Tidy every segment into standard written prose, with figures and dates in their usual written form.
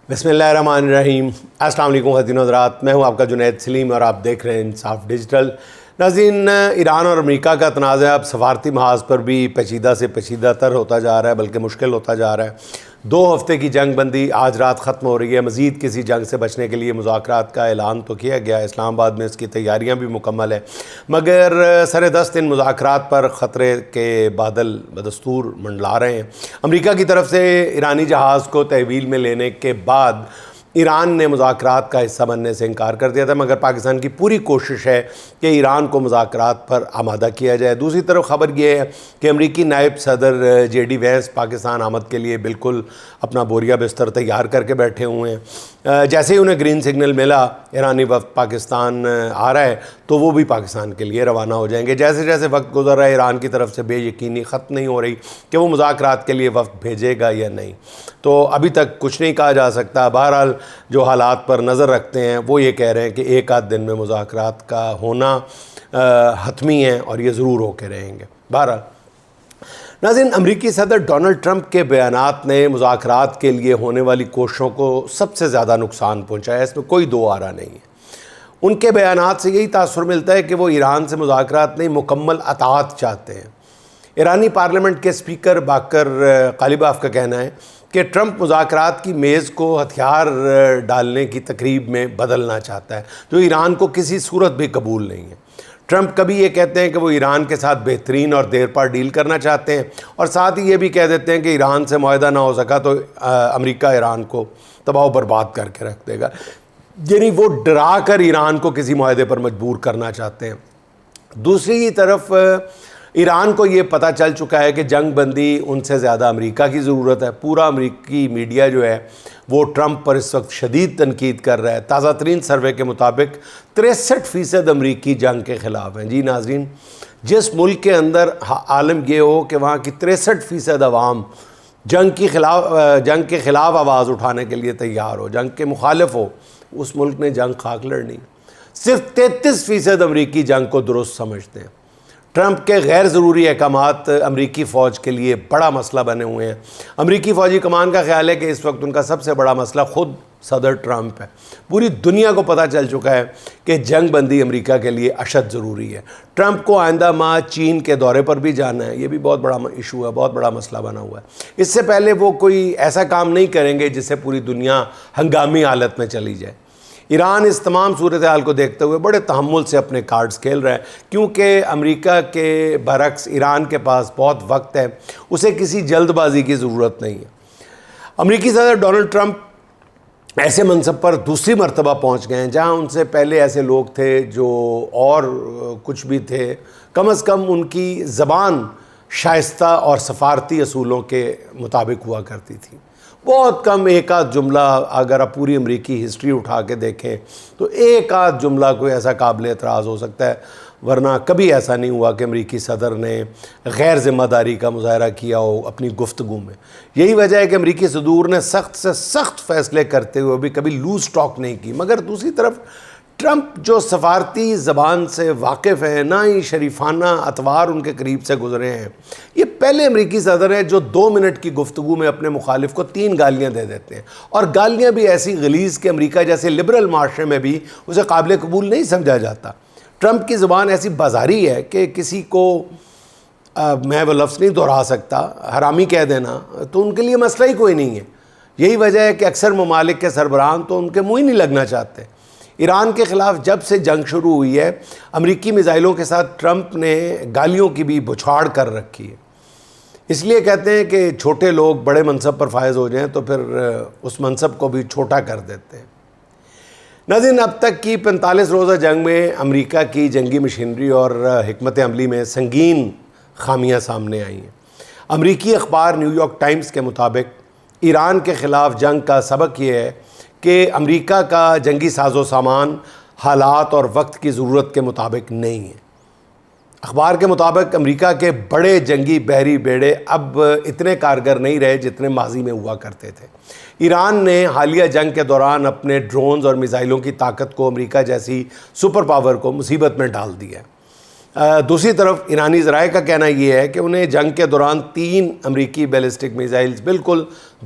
بسم اللہ الرحمن الرحیم۔ السلام علیکم خواتین و حضرات، میں ہوں آپ کا جنید سلیم اور آپ دیکھ رہے ہیں انصاف ڈیجیٹل۔ ناظرین، ایران اور امریکہ کا تنازع اب سفارتی محاذ پر بھی پیچیدہ سے پیچیدہ تر ہوتا جا رہا ہے، بلکہ مشکل ہوتا جا رہا ہے۔ 2 ہفتے کی جنگ بندی آج رات ختم ہو رہی ہے۔ مزید کسی جنگ سے بچنے کے لیے مذاکرات کا اعلان تو کیا گیا، اسلام آباد میں اس کی تیاریاں بھی مکمل ہیں، مگر سر دست ان مذاکرات پر خطرے کے بادل بدستور منڈلا رہے ہیں۔ امریکہ کی طرف سے ایرانی جہاز کو تحویل میں لینے کے بعد ایران نے مذاکرات کا حصہ بننے سے انکار کر دیا تھا، مگر پاکستان کی پوری کوشش ہے کہ ایران کو مذاکرات پر آمادہ کیا جائے۔ دوسری طرف خبر یہ ہے کہ امریکی نائب صدر جے ڈی وینس پاکستان آمد کے لیے بالکل اپنا بوریا بستر تیار کر کے بیٹھے ہوئے ہیں۔ جیسے ہی انہیں گرین سگنل ملا ایرانی وفد پاکستان آ رہا ہے تو وہ بھی پاکستان کے لیے روانہ ہو جائیں گے۔ جیسے جیسے وقت گزر رہا ہے ایران کی طرف سے بے یقینی ختم نہیں ہو رہی کہ وہ مذاکرات کے لیے وفد بھیجے گا یا نہیں، تو ابھی تک کچھ نہیں کہا جا سکتا۔ بہرحال جو حالات پر نظر رکھتے ہیں وہ یہ کہہ رہے ہیں کہ ایک آدھ دن میں مذاکرات کا ہونا حتمی ہے اور یہ ضرور ہو کے رہیں گے۔ بہرحال ناظرین، امریکی صدر ڈونلڈ ٹرمپ کے بیانات نے مذاکرات کے لیے ہونے والی کوششوں کو سب سے زیادہ نقصان پہنچایا ہے، اس میں کوئی دو آرا نہیں ہے۔ ان کے بیانات سے یہی تاثر ملتا ہے کہ وہ ایران سے مذاکرات نہیں، مکمل اطاعت چاہتے ہیں۔ ایرانی پارلیمنٹ کے اسپیکر باقر قالیباف کا کہنا ہے کہ ٹرمپ مذاکرات کی میز کو ہتھیار ڈالنے کی تقریب میں بدلنا چاہتا ہے، جو ایران کو کسی صورت بھی قبول نہیں ہے۔ ٹرمپ کبھی یہ کہتے ہیں کہ وہ ایران کے ساتھ بہترین اور دیر پا ڈیل کرنا چاہتے ہیں، اور ساتھ ہی یہ بھی کہہ دیتے ہیں کہ ایران سے معاہدہ نہ ہو سکا تو امریکہ ایران کو تباہ و برباد کر کے رکھ دے گا، یعنی وہ ڈرا کر ایران کو کسی معاہدے پر مجبور کرنا چاہتے ہیں۔ دوسری طرف ایران کو یہ پتہ چل چکا ہے کہ جنگ بندی ان سے زیادہ امریکہ کی ضرورت ہے۔ پورا امریکی میڈیا جو ہے وہ ٹرمپ پر اس وقت شدید تنقید کر رہا ہے۔ تازہ ترین سروے کے مطابق 63% امریکی جنگ کے خلاف ہیں۔ جی ناظرین، جس ملک کے اندر عالم یہ ہو کہ وہاں کی 63% عوام جنگ کے خلاف آواز اٹھانے کے لیے تیار ہو، جنگ کے مخالف ہو، اس ملک نے جنگ خاک لڑنی۔ صرف 33% امریکی جنگ کو درست سمجھتے ہیں۔ ٹرمپ کے غیر ضروری احکامات امریکی فوج کے لیے بڑا مسئلہ بنے ہوئے ہیں۔ امریکی فوجی کمان کا خیال ہے کہ اس وقت ان کا سب سے بڑا مسئلہ خود صدر ٹرمپ ہے۔ پوری دنیا کو پتہ چل چکا ہے کہ جنگ بندی امریکہ کے لیے اشد ضروری ہے۔ ٹرمپ کو آئندہ ماہ چین کے دورے پر بھی جانا ہے، یہ بھی بہت بڑا ایشو ہے، بہت بڑا مسئلہ بنا ہوا ہے۔ اس سے پہلے وہ کوئی ایسا کام نہیں کریں گے جس سے پوری دنیا ہنگامی حالت میں چلی جائے۔ ایران اس تمام صورتحال کو دیکھتے ہوئے بڑے تحمل سے اپنے کارڈز کھیل رہا ہے، کیونکہ امریکہ کے برعکس ایران کے پاس بہت وقت ہے، اسے کسی جلد بازی کی ضرورت نہیں ہے۔ امریکی صدر ڈونلڈ ٹرمپ ایسے منصب پر دوسری مرتبہ پہنچ گئے ہیں جہاں ان سے پہلے ایسے لوگ تھے جو اور کچھ بھی تھے، کم از کم ان کی زبان شائستہ اور سفارتی اصولوں کے مطابق ہوا کرتی تھی۔ بہت کم ایک آدھ جملہ، اگر آپ پوری امریکی ہسٹری اٹھا کے دیکھیں تو ایک آدھ جملہ کوئی ایسا قابل اعتراض ہو سکتا ہے، ورنہ کبھی ایسا نہیں ہوا کہ امریکی صدر نے غیر ذمہ داری کا مظاہرہ کیا ہو اپنی گفتگو میں۔ یہی وجہ ہے کہ امریکی صدور نے سخت سے سخت فیصلے کرتے ہوئے بھی کبھی لوز ٹاک نہیں کی، مگر دوسری طرف ٹرمپ جو سفارتی زبان سے واقف ہیں، نہ ہی شریفانہ اطوار ان کے قریب سے گزرے ہیں، یہ پہلے امریکی صدر ہیں جو 2 منٹ کی گفتگو میں اپنے مخالف کو 3 گالیاں دے دیتے ہیں، اور گالیاں بھی ایسی غلیظ کہ امریکہ جیسے لبرل معاشرے میں بھی اسے قابل قبول نہیں سمجھا جاتا۔ ٹرمپ کی زبان ایسی بازاری ہے کہ کسی کو میں وہ لفظ نہیں دہرا سکتا، حرامی کہہ دینا تو ان کے لیے مسئلہ ہی کوئی نہیں ہے۔ یہی وجہ ہے کہ اکثر ممالک کے سربراہان تو ان کے منہ ہی نہیں لگنا چاہتے۔ ایران کے خلاف جب سے جنگ شروع ہوئی ہے، امریکی میزائلوں کے ساتھ ٹرمپ نے گالیوں کی بھی بچھاڑ کر رکھی ہے۔ اس لیے کہتے ہیں کہ چھوٹے لوگ بڑے منصب پر فائز ہو جائیں تو پھر اس منصب کو بھی چھوٹا کر دیتے ہیں۔ ناظرین، اب تک کی 45 روزہ جنگ میں امریکہ کی جنگی مشینری اور حکمت عملی میں سنگین خامیاں سامنے آئی ہیں۔ امریکی اخبار نیو یارک ٹائمز کے مطابق ایران کے خلاف جنگ کا سبق یہ ہے کہ امریکہ کا جنگی ساز و سامان حالات اور وقت کی ضرورت کے مطابق نہیں ہے۔ اخبار کے مطابق امریکہ کے بڑے جنگی بحری بیڑے اب اتنے کارگر نہیں رہے جتنے ماضی میں ہوا کرتے تھے۔ ایران نے حالیہ جنگ کے دوران اپنے ڈرونز اور میزائلوں کی طاقت کو امریکہ جیسی سپر پاور کو مصیبت میں ڈال دیا ہے۔ دوسری طرف ایرانی ذرائع کا کہنا یہ ہے کہ انہیں جنگ کے دوران 3 امریکی بیلسٹک میزائلز بالکل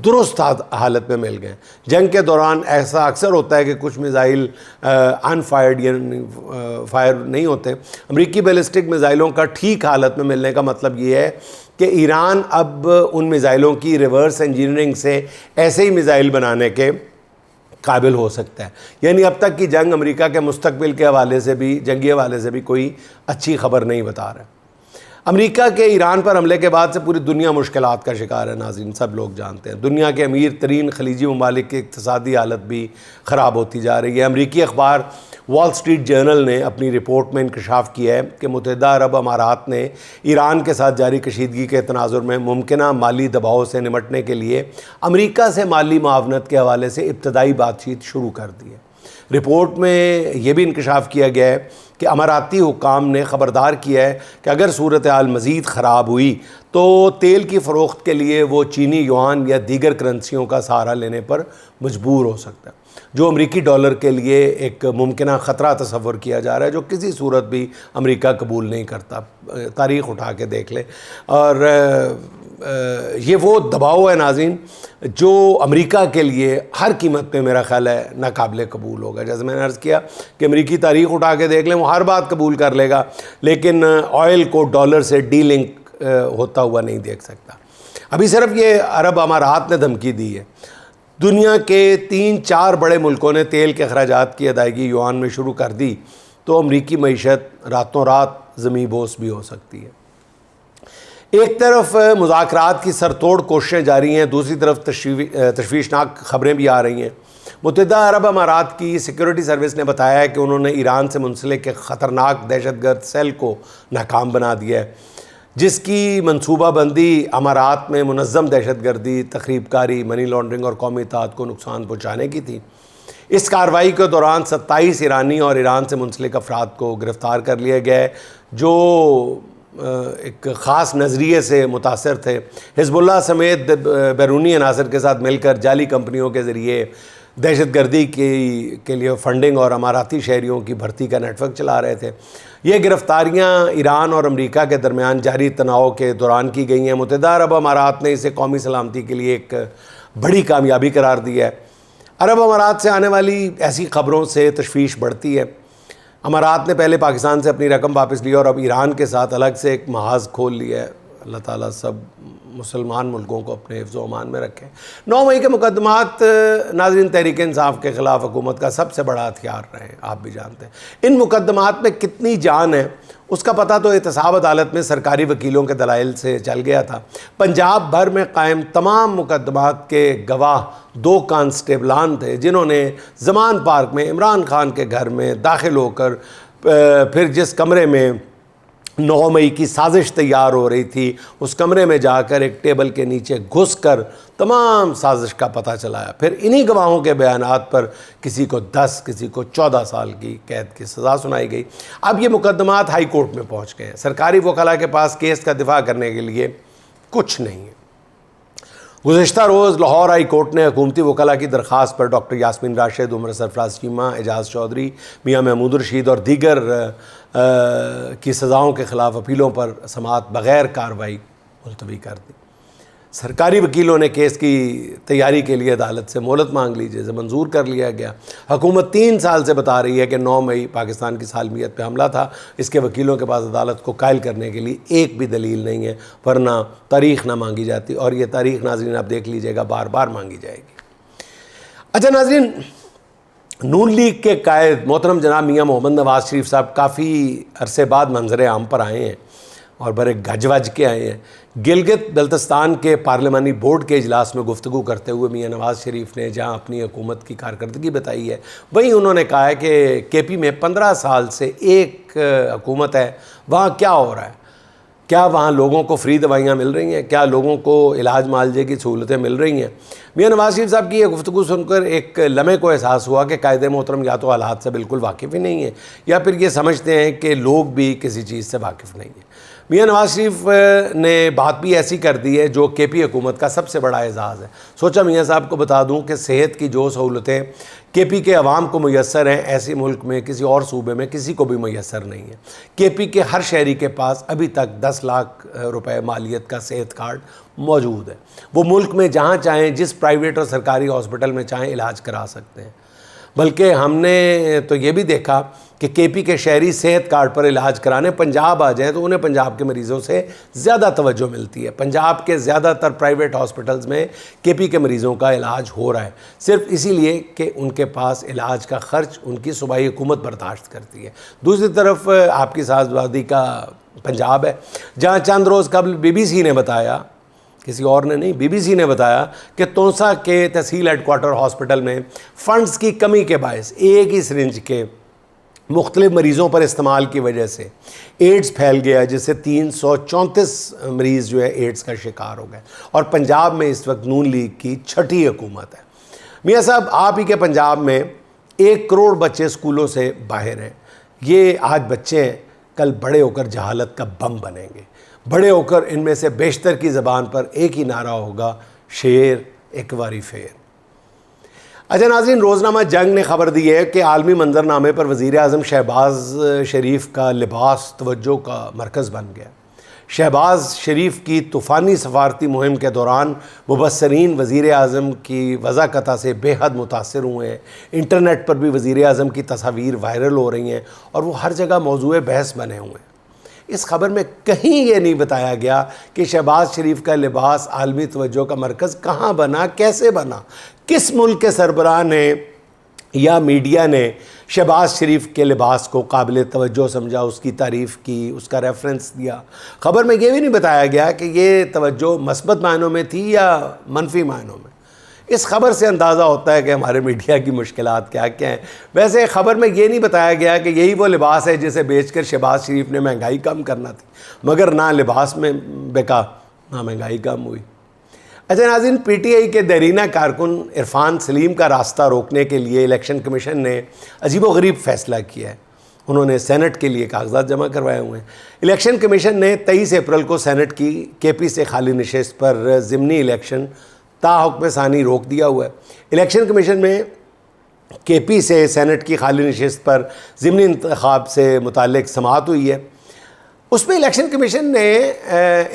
درست حالت میں مل گئے. جنگ کے دوران ایسا اکثر ہوتا ہے کہ کچھ میزائل ان فائرڈ یعنی فائر نہیں ہوتے. امریکی بیلسٹک میزائلوں کا ٹھیک حالت میں ملنے کا مطلب یہ ہے کہ ایران اب ان میزائلوں کی ریورس انجینئرنگ سے ایسے ہی میزائل بنانے کے قابل ہو سکتا ہے. یعنی اب تک کی جنگ امریکہ کے مستقبل کے حوالے سے بھی جنگی حوالے سے بھی کوئی اچھی خبر نہیں بتا رہا. امریکہ کے ایران پر حملے کے بعد سے پوری دنیا مشکلات کا شکار ہے. ناظرین سب لوگ جانتے ہیں دنیا کے امیر ترین خلیجی ممالک کی اقتصادی حالت بھی خراب ہوتی جا رہی ہے. امریکی اخبار وال سٹریٹ جرنل نے اپنی رپورٹ میں انکشاف کیا ہے کہ متحدہ عرب امارات نے ایران کے ساتھ جاری کشیدگی کے تناظر میں ممکنہ مالی دباؤ سے نمٹنے کے لیے امریکہ سے مالی معاونت کے حوالے سے ابتدائی بات چیت شروع کر دی ہے. رپورٹ میں یہ بھی انکشاف کیا گیا ہے کہ اماراتی حکام نے خبردار کیا ہے کہ اگر صورتحال مزید خراب ہوئی تو تیل کی فروخت کے لیے وہ چینی یوان یا دیگر کرنسیوں کا سہارا لینے پر مجبور ہو سکتا ہے، جو امریکی ڈالر کے لیے ایک ممکنہ خطرہ تصور کیا جا رہا ہے، جو کسی صورت بھی امریکہ قبول نہیں کرتا. تاریخ اٹھا کے دیکھ لیں. اور یہ وہ دباؤ ہے ناظرین جو امریکہ کے لیے ہر قیمت پہ میرا خیال ہے ناقابل قبول ہوگا. جیسے میں نے عرض کیا کہ امریکی تاریخ اٹھا کے دیکھ لیں، وہ ہر بات قبول کر لے گا لیکن آئل کو ڈالر سے ڈی لنک ہوتا ہوا نہیں دیکھ سکتا. ابھی صرف یہ عرب امارات نے دھمکی دی ہے. دنیا کے 3-4 بڑے ملکوں نے تیل کے اخراجات کی ادائیگی یوان میں شروع کر دی تو امریکی معیشت راتوں رات زمیں بوس بھی ہو سکتی ہے. ایک طرف مذاکرات کی سرتوڑ کوششیں جاری ہیں، دوسری طرف تشویشناک خبریں بھی آ رہی ہیں. متحدہ عرب امارات کی سیکیورٹی سروس نے بتایا ہے کہ انہوں نے ایران سے منسلک ایک خطرناک دہشت گرد سیل کو ناکام بنا دیا ہے جس کی منصوبہ بندی امارات میں منظم دہشت گردی، تخریب کاری، منی لانڈرنگ اور قومی اتحاد کو نقصان پہنچانے کی تھی. اس کارروائی کے دوران 27 ایرانی اور ایران سے منسلک افراد کو گرفتار کر لیا گیا ہے جو ایک خاص نظریے سے متاثر تھے. حزب اللہ سمیت بیرونی عناصر کے ساتھ مل کر جعلی کمپنیوں کے ذریعے دہشت گردی کے لیے فنڈنگ اور اماراتی شہریوں کی بھرتی کا نیٹ ورک چلا رہے تھے. یہ گرفتاریاں ایران اور امریکہ کے درمیان جاری تناؤ کے دوران کی گئی ہیں. متحدہ عرب امارات نے اسے قومی سلامتی کے لیے ایک بڑی کامیابی قرار دیا ہے. عرب امارات سے آنے والی ایسی خبروں سے تشویش بڑھتی ہے. امارات نے پہلے پاکستان سے اپنی رقم واپس لی اور اب ایران کے ساتھ الگ سے ایک محاذ کھول لیا ہے. اللہ تعالیٰ سب مسلمان ملکوں کو اپنے حفظ و امان میں رکھے. 9 مئی کے مقدمات ناظرین تحریک انصاف کے خلاف حکومت کا سب سے بڑا ہتھیار رہے ہیں، آپ بھی جانتے ہیں. ان مقدمات میں کتنی جان ہے اس کا پتہ تو احتساب عدالت میں سرکاری وکیلوں کے دلائل سے چل گیا تھا. پنجاب بھر میں قائم تمام مقدمات کے گواہ 2 کانسٹیبلان تھے جنہوں نے زمان پارک میں عمران خان کے گھر میں داخل ہو کر پھر جس کمرے میں 9 مئی کی سازش تیار ہو رہی تھی اس کمرے میں جا کر ایک ٹیبل کے نیچے گھس کر تمام سازش کا پتہ چلایا. پھر انہی گواہوں کے بیانات پر کسی کو 10 کسی کو 14 سال کی قید کی سزا سنائی گئی. اب یہ مقدمات ہائی کورٹ میں پہنچ گئے ہیں. سرکاری وکلاء کے پاس کیس کا دفاع کرنے کے لیے کچھ نہیں ہے. گزشتہ روز لاہور ہائی کورٹ نے حکومتی وکلاء کی درخواست پر ڈاکٹر یاسمین راشد، عمر سرفراز چیمہ، اعجاز چودھری، میاں محمود رشید اور دیگر کی سزاؤں کے خلاف اپیلوں پر سماعت بغیر کارروائی ملتوی کر دی. سرکاری وکیلوں نے کیس کی تیاری کے لیے عدالت سے مہلت مانگ لی جسے منظور کر لیا گیا. حکومت 3 سال سے بتا رہی ہے کہ 9 مئی پاکستان کی سالمیت پہ حملہ تھا. اس کے وکیلوں کے پاس عدالت کو قائل کرنے کے لیے ایک بھی دلیل نہیں ہے، ورنہ تاریخ نہ مانگی جاتی اور یہ تاریخ ناظرین آپ دیکھ لیجئے گا بار بار مانگی جائے گی. اچھا ناظرین، نون لیگ کے قائد محترم جناب میاں محمد نواز شریف صاحب کافی عرصے بعد منظر عام پر آئے ہیں اور بڑے گج وج کے آئے ہیں. گلگت بلتستان کے پارلیمانی بورڈ کے اجلاس میں گفتگو کرتے ہوئے میاں نواز شریف نے جہاں اپنی حکومت کی کارکردگی بتائی ہے وہیں انہوں نے کہا ہے کہ کے پی میں 15 سال سے ایک حکومت ہے، وہاں کیا ہو رہا ہے؟ کیا وہاں لوگوں کو فری دوائیاں مل رہی ہیں؟ کیا لوگوں کو علاج معالجے کی سہولتیں مل رہی ہیں؟ میاں نواز شریف صاحب کی یہ گفتگو سن کر ایک لمحے کو احساس ہوا کہ قائد محترم یا تو حالات سے بالکل واقف ہی نہیں ہیں یا پھر یہ سمجھتے ہیں کہ لوگ بھی کسی چیز سے واقف نہیں ہیں. میاں نواز شریف نے بات بھی ایسی کر دی ہے جو کے پی حکومت کا سب سے بڑا اعزاز ہے. سوچا میاں صاحب کو بتا دوں کہ صحت کی جو سہولتیں کے پی کے عوام کو میسر ہیں ایسی ملک میں کسی اور صوبے میں کسی کو بھی میسر نہیں ہے. کے پی کے ہر شہری کے پاس ابھی تک 10 لاکھ روپے مالیت کا صحت کارڈ موجود ہے. وہ ملک میں جہاں چاہیں جس پرائیویٹ اور سرکاری ہاسپٹل میں چاہیں علاج کرا سکتے ہیں. بلکہ ہم نے تو یہ بھی دیکھا کہ کے پی کے شہری صحت کارڈ پر علاج کرانے پنجاب آ جائیں تو انہیں پنجاب کے مریضوں سے زیادہ توجہ ملتی ہے. پنجاب کے زیادہ تر پرائیویٹ ہاسپٹلز میں کے پی کے مریضوں کا علاج ہو رہا ہے صرف اسی لیے کہ ان کے پاس علاج کا خرچ ان کی صوبائی حکومت برداشت کرتی ہے. دوسری طرف آپ کی سازوادی کا پنجاب ہے جہاں چند روز قبل بی بی سی نے بتایا، کسی اور نے نہیں، بی بی سی نے بتایا کہ تونسا کے تحصیل ہیڈ کوارٹر ہاسپٹل میں فنڈز کی کمی کے باعث ایک ہی سرنج کے مختلف مریضوں پر استعمال کی وجہ سے ایڈز پھیل گیا، جس سے 334 مریض جو ہے ایڈز کا شکار ہو گئے. اور پنجاب میں اس وقت نون لیگ کی 6ٹھی حکومت ہے. میاں صاحب آپ ہی کے پنجاب میں 1 کروڑ بچے اسکولوں سے باہر ہیں. یہ آج بچے ہیں، کل بڑے ہو کر جہالت کا بم بنیں گے. بڑے ہو کر ان میں سے بیشتر کی زبان پر ایک ہی نعرہ ہوگا، شیر ایک واری فیر. اچھا ناظرین، روزنامہ جنگ نے خبر دی ہے کہ عالمی منظرنامے پر وزیر اعظم شہباز شریف کا لباس توجہ کا مرکز بن گیا. شہباز شریف کی طوفانی سفارتی مہم کے دوران مبصرین وزیر اعظم کی وضاقتہ سے بے حد متاثر ہوئے ہیں. انٹرنیٹ پر بھی وزیر اعظم کی تصاویر وائرل ہو رہی ہیں اور وہ ہر جگہ موضوع بحث بنے ہوئے ہیں. اس خبر میں کہیں یہ نہیں بتایا گیا کہ شہباز شریف کا لباس عالمی توجہ کا مرکز کہاں بنا، کیسے بنا، کس ملک کے سربراہ نے یا میڈیا نے شہباز شریف کے لباس کو قابل توجہ سمجھا، اس کی تعریف کی، اس کا ریفرنس دیا. خبر میں یہ بھی نہیں بتایا گیا کہ یہ توجہ مثبت معنوں میں تھی یا منفی معنوں میں. اس خبر سے اندازہ ہوتا ہے کہ ہمارے میڈیا کی مشکلات کیا کیا ہیں. ویسے خبر میں یہ نہیں بتایا گیا کہ یہی وہ لباس ہے جسے بیچ کر شہباز شریف نے مہنگائی کم کرنا تھی، مگر نہ لباس میں بکا نہ مہنگائی کم ہوئی. اچھا ناظرین، پی ٹی آئی کے دیرینہ کارکن عرفان سلیم کا راستہ روکنے کے لیے الیکشن کمیشن نے عجیب و غریب فیصلہ کیا ہے. انہوں نے سینٹ کے لیے کاغذات جمع کروائے ہوئے ہیں. الیکشن کمیشن نے 23 اپریل کو سینٹ کی کے پی سے خالی نشست پر ضمنی الیکشن تا حکم ثانی روک دیا ہوا ہے. الیکشن کمیشن میں کے پی سے سینٹ کی خالی نشست پر ضمنی انتخاب سے متعلق سماعت ہوئی ہے. اس میں الیکشن کمیشن نے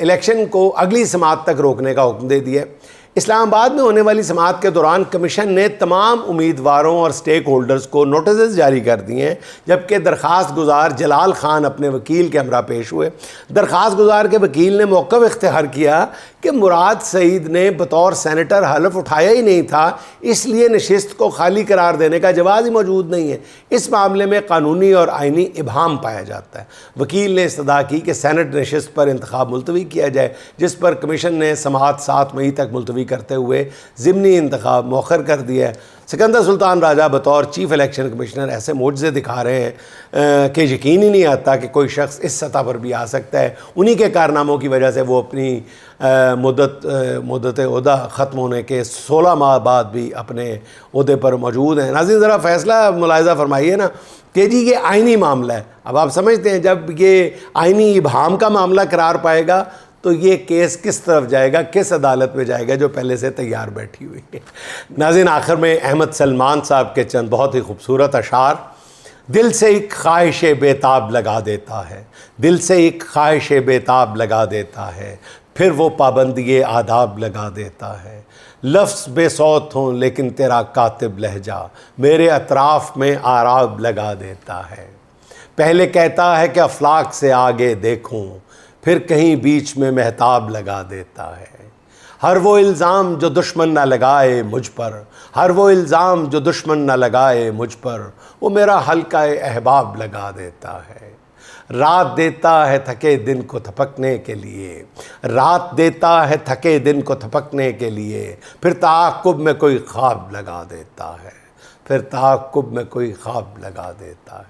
الیکشن کو اگلی سماعت تک روکنے کا حکم دے دیا ہے. اسلام آباد میں ہونے والی سماعت کے دوران کمیشن نے تمام امیدواروں اور سٹیک ہولڈرز کو نوٹسز جاری کر دیے ہیں، جبکہ درخواست گزار جلال خان اپنے وکیل کے ہمراہ پیش ہوئے. درخواست گزار کے وکیل نے موقف اختیار کیا کہ مراد سعید نے بطور سینیٹر حلف اٹھایا ہی نہیں تھا، اس لیے نشست کو خالی قرار دینے کا جواز ہی موجود نہیں ہے. اس معاملے میں قانونی اور آئینی ابہام پایا جاتا ہے. وکیل نے استدعا کی کہ سینٹ نشست پر انتخاب ملتوی کیا جائے، جس پر کمیشن نے سماعت 7 مئی تک ملتوی کرتے ہوئے ضمنی انتخاب مؤخر کر دیا ہے. سکندر سلطان راجہ بطور چیف الیکشن کمشنر ایسے معجزے دکھا رہے ہیں کہ یقین ہی نہیں آتا کہ کوئی شخص اس سطح پر بھی آ سکتا ہے. انہی کے کارناموں کی وجہ سے وہ اپنی مدت عہدہ ختم ہونے کے 16 ماہ بعد بھی اپنے عہدے پر موجود ہیں. ناظرین ذرا فیصلہ ملاحظہ فرمائیے نا کہ جی یہ آئینی معاملہ ہے. اب آپ سمجھتے ہیں جب یہ آئینی ابہام کا معاملہ قرار پائے گا تو یہ کیس کس طرف جائے گا، کس عدالت میں جائے گا جو پہلے سے تیار بیٹھی ہوئی ہے. ناظرین آخر میں احمد سلمان صاحب کے چند بہت ہی خوبصورت اشعار. دل سے ایک خواہش بےتاب لگا دیتا ہے، دل سے ایک خواہش بےتاب لگا دیتا ہے، پھر وہ پابندی آداب لگا دیتا ہے. لفظ بے صوت ہوں لیکن تیرا کاتب لہجہ میرے اطراف میں آراب لگا دیتا ہے. پہلے کہتا ہے کہ افلاک سے آگے دیکھوں، پھر کہیں بیچ میں مہتاب لگا دیتا ہے. ہر وہ الزام جو دشمن نہ لگائے مجھ پر، ہر وہ الزام جو دشمن نہ لگائے مجھ پر، وہ میرا حلقہ احباب لگا دیتا ہے. رات دیتا ہے تھکے دن کو تھپکنے کے لیے، رات دیتا ہے تھکے دن کو تھپکنے کے لیے، پھر تعاقب میں کوئی خواب لگا دیتا ہے، پھر تعاقب میں کوئی خواب لگا دیتا ہے.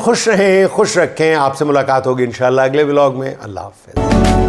خوش رہیں، خوش رکھیں. آپ سے ملاقات ہوگی انشاءاللہ اگلے ولاگ میں. اللہ حافظ.